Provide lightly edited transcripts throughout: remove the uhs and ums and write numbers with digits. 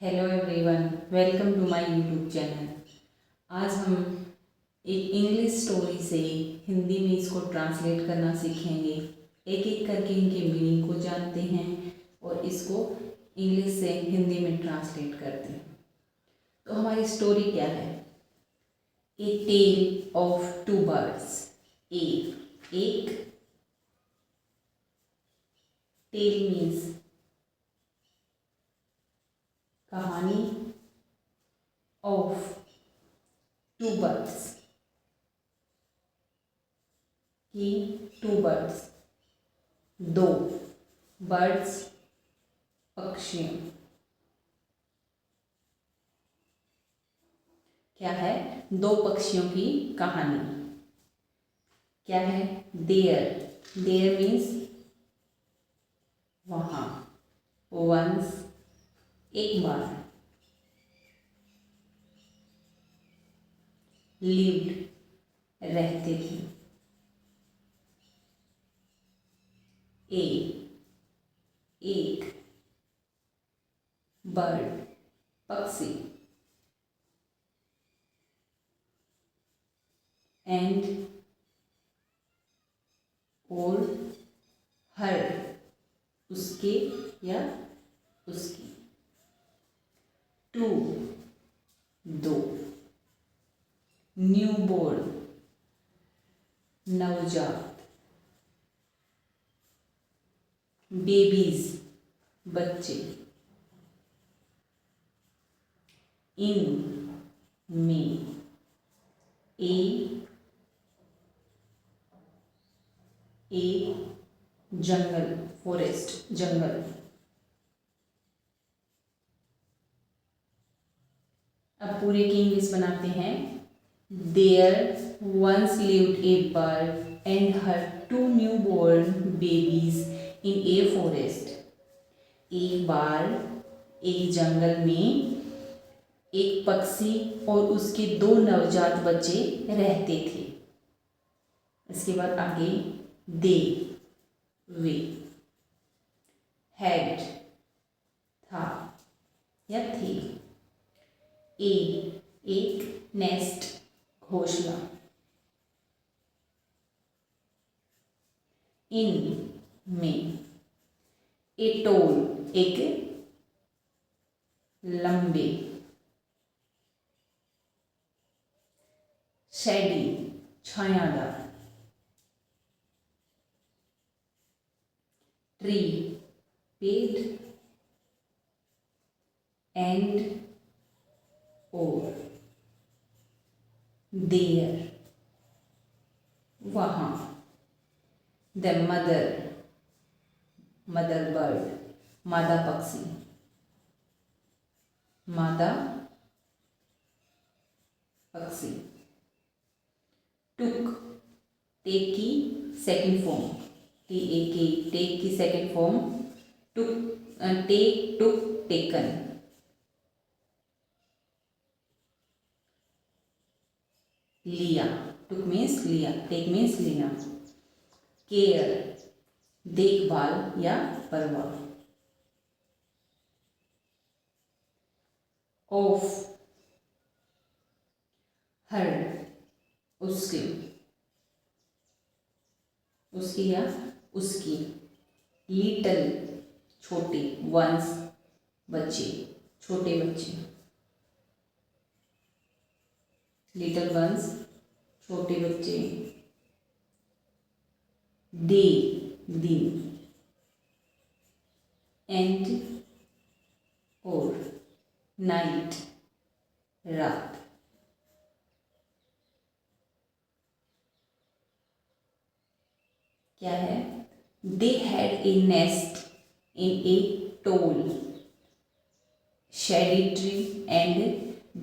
Hello everyone, welcome to my YouTube channel. आज हम एक इंग्लिश स्टोरी से हिंदी में इसको ट्रांसलेट करना सीखेंगे। एक एक करके इनके मीनिंग को जानते हैं और इसको इंग्लिश से हिंदी में ट्रांसलेट करते हैं। तो हमारी स्टोरी क्या है? ए टेल ऑफ टू बर्ड्स। एक टेल मीन्स कहानी, ऑफ टू बर्ड्स की टू बर्ड्स दो बर्ड्स पक्षियों। क्या है? दो पक्षियों की कहानी। क्या है? देयर मीन्स वहाँ। वंस एक बार। लिव्ड रहते थे। एक बर्ड पक्षी। एंड और हर उसके या उसकी। टू दो न्यूबॉर्न नवजात। बेबीज बच्चे। इन में ए जंगल फॉरेस्ट जंगल। अब पूरे की इंग्लिश बनाते हैं। There once lived a bird and her two newborn babies in a forest. एक बार एक जंगल में एक पक्षी और उसके दो नवजात बच्चे रहते थे। इसके बाद आगे वे हैड था या थे। एक नेस्ट घोंसला। इन में ए टोल एक लंबे। शैडी छायादार। ट्री पेड़। एंड और देयर वहाँ। द मदर बर्ड मादा पक्षी। मादा पक्षी। टुक टेक की सेकंड फॉर्म। टेक की second form took. Took taken. लिया टुक मीन्स लिया। टेक मीन्स लेना। केयर देखभाल या परवाह। ऑफ हर उसके या उसकी। लिटल छोटे। वंस बच्चे छोटे बच्चे। लिटल वंस छोटे बच्चे। दिन। एंड और नाइट रात। क्या है? They had a nest in A toll shady tree and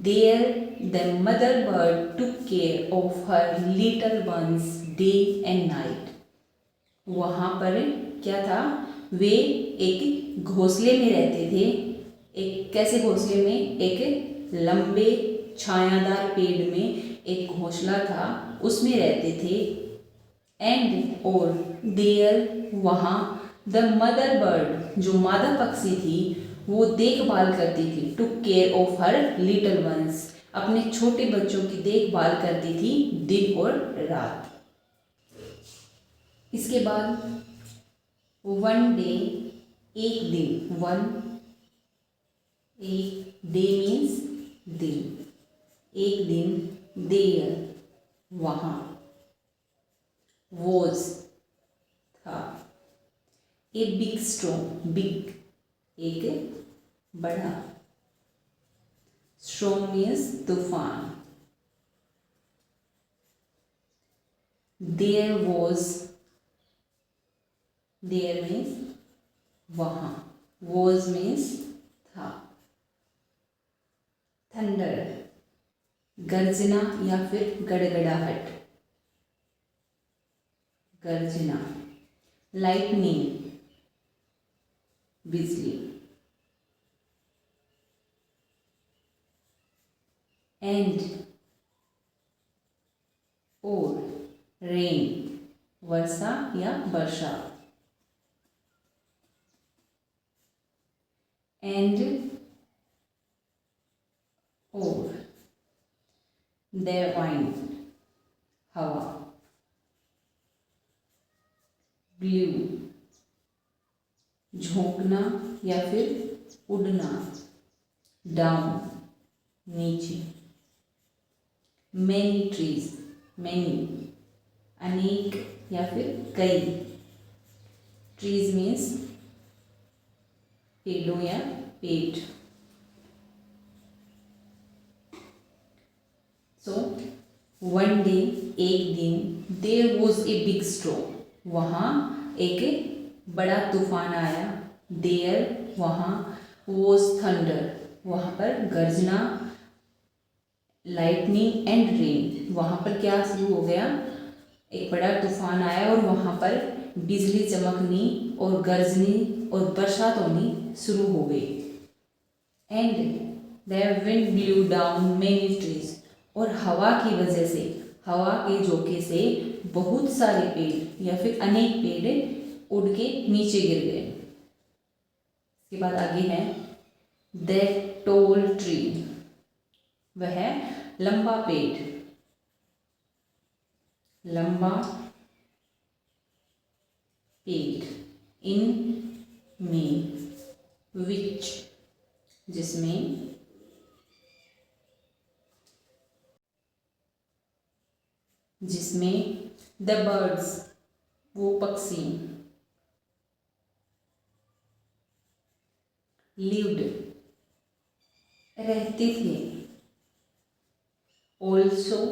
there the mother bird took care of her little ones day and night. वहाँ पर क्या था? वे एक घोंसले में रहते थे। एक कैसे घोंसले में? एक लंबे छायादार पेड़ में एक घोंसला था, उसमें रहते थे। एंड और देयर वहाँ द मदर बर्ड जो मादा पक्षी थी वो देखभाल करती थी, took care of her little ones, अपने छोटे बच्चों की देखभाल करती थी दिन और रात। इसके बाद वन डे, एक दिन, वन, एक, डे मीन्स दिन, एक दिन, देयर, वहाँ, वॉज, था, ए बिग स्टॉर्म, बिग, एक बड़ा, स्टॉर्म मीन्स तूफान, देयर वॉज, देयर मीन्स वहाँ, वॉज मीन्स था, थंडर, गर्जना या फिर गड़गड़ाहट, गर्जना, लाइटनिंग, बिजली, एंड, और, रेन, वर्षा या वर्षा, एंड, और, देयर वाइंड, हवा, ब्लू, झोंकना या फिर उड़ना, डाउन, नीचे, मैनी ट्रीज, मैनी, अनेक या फिर कई, ट्रीज मीन्स पेड़ों या पेड़। सो वन डे, एक दिन, there was a big storm, वहाँ एक बड़ा तूफान आया, देयर, वहाँ, वॉज थंडर, वहाँ पर गर्जना, लाइटनिंग एंड रेन, वहाँ पर क्या शुरू हो गया, एक बड़ा तूफान आया और वहाँ पर बिजली चमकनी और गरजनी और बरसात होनी शुरू हो गई। And there wind blew down many trees, और हवा की वजह से, हवा के झोंके से बहुत सारे पेड़ या फिर अनेक पेड़ उड़ के नीचे गिर गए। इसके बाद आगे है दैट टोल ट्री, वह लंबा पेड़, लंबा पेड़, इन में, विच, जिसमें, जिसमें, द बर्ड्स, वो पक्षी, लिव्ड, रहते थे, ऑल्सो,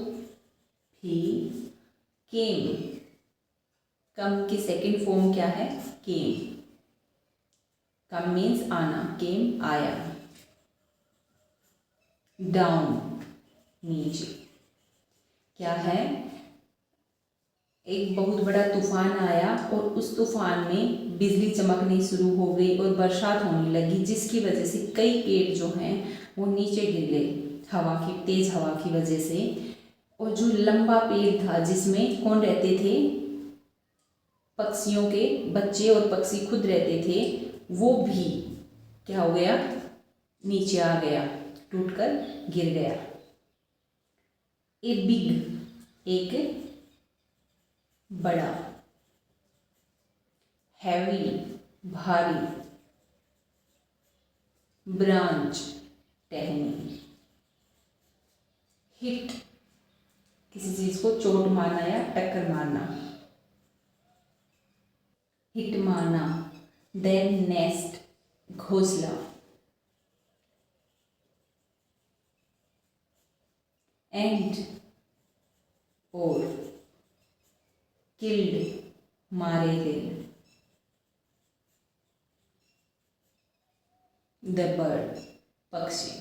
भी, केम, कम की सेकंड फॉर्म क्या है, केम, कम मीन्स आना, केम आया, डाउन, नीचे, क्या है, एक बहुत बड़ा तूफान आया और उस तूफान में बिजली चमकनी शुरू हो गई और बरसात होने लगी, जिसकी वजह से कई पेड़ जो हैं वो नीचे गिर गए हवा की, तेज हवा की वजह से। और जो लंबा पेड़ था जिसमें कौन रहते थे, पक्षियों के बच्चे और पक्षी खुद रहते थे, वो भी क्या हो गया, नीचे आ गया, टूटकर गिर गया। ए बिग, एक बड़ा, हैवी, भारी, ब्रांच, टहनी, हिट, किसी चीज को चोट मारना या टक्कर मारना, हिट मारना, देन नेस्ट, घोंसला, एंड, और, किल्ड, मारे गए, द बर्ड, पक्षी,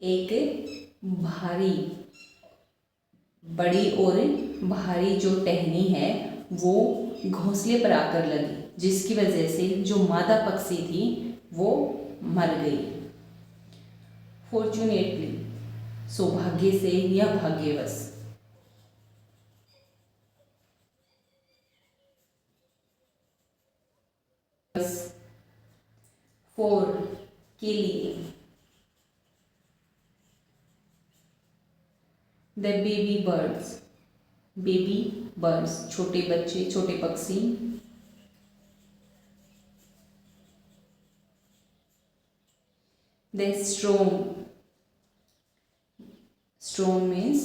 एक भारी, बड़ी और भारी जो टहनी है वो घोंसले पर आकर लगी, जिसकी वजह से जो मादा पक्षी थी वो मर गई। फॉर्चुनेटली, सौभाग्य से या भाग्यवश, फोर के लिए। The baby birds, baby birds छोटे बच्चे, छोटे पक्षी। द स्ट्रोम, स्ट्रोम मीन्स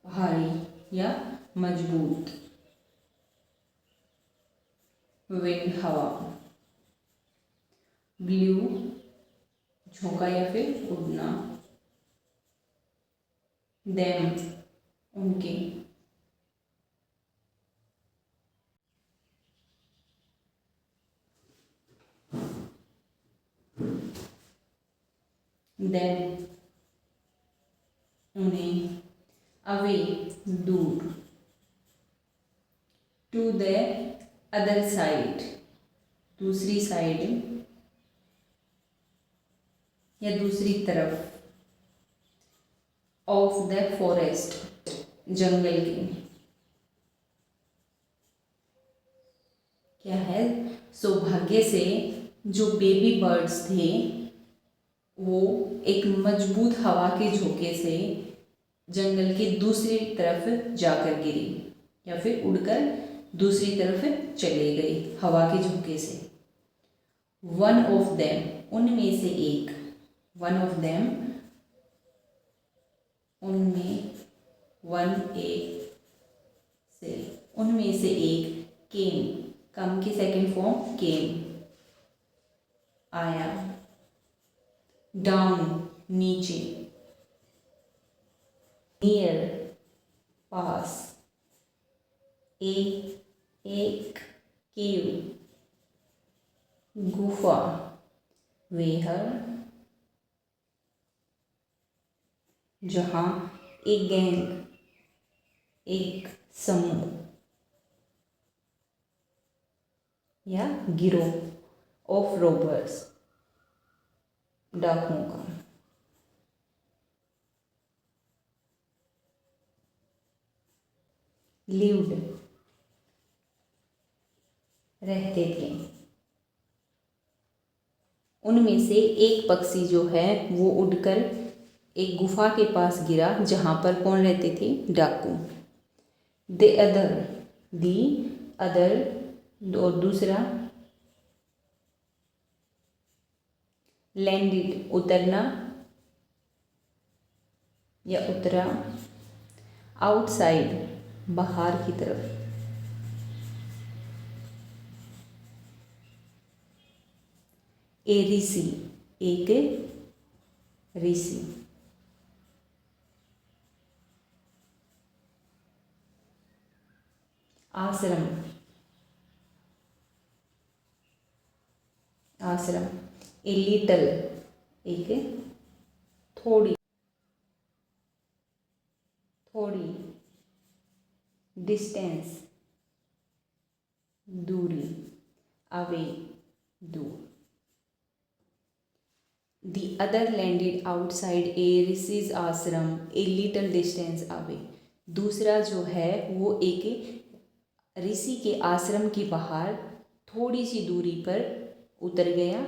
भारी या मजबूत। विंड हवा। ब्लू झोंका या फिर उड़ना। देम उनके। देम उन्हें। अवे दूर। टू द अदर साइड दूसरी साइड या दूसरी तरफ। ऑफ द फॉरेस्ट जंगल के। क्या है, सौभाग्य से जो बेबी बर्ड्स थे वो एक मजबूत हवा के झोंके से जंगल की दूसरी तरफ जाकर गिरी या फिर उड़कर दूसरी तरफ चले गई हवा के झोंके से। वन ऑफ देम उनमें से एक। वन ऑफ देम उनमें, वन एक से, उनमें से एक। केम, कम की सेकंड फॉर्म केम, आया। डाउन नीचे। नियर पास। एक केव गुफा। वेहर जहाँ। एक गैंग एक समूह या गिरोह। ऑफ रोबर्स डाकुओं का। लिव्ड रहते थे। उनमें से एक पक्षी जो है वो उड़कर एक गुफा के पास गिरा जहाँ पर कौन रहते थे, डाकू। द अदर, दी अदर और दूसरा। लैंडेड उतरना या उतरा। आउटसाइड बाहर की तरफ। ए ऋषि एक ऋषि। आश्रम, आश्रम। ए लिटल एक थोड़ी, थोड़ी। डिस्टेंस दूरी, अवे दूर। The other landed outside a ऋषि's आश्रम a little distance away। दूसरा जो है वो एक ऋषि के आश्रम के बाहर थोड़ी सी दूरी पर उतर गया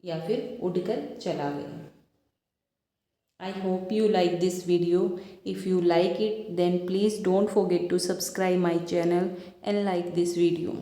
या फिर उड़कर चला गया। I hope you like this video. If you like it, then please don't forget to subscribe my channel and like this video.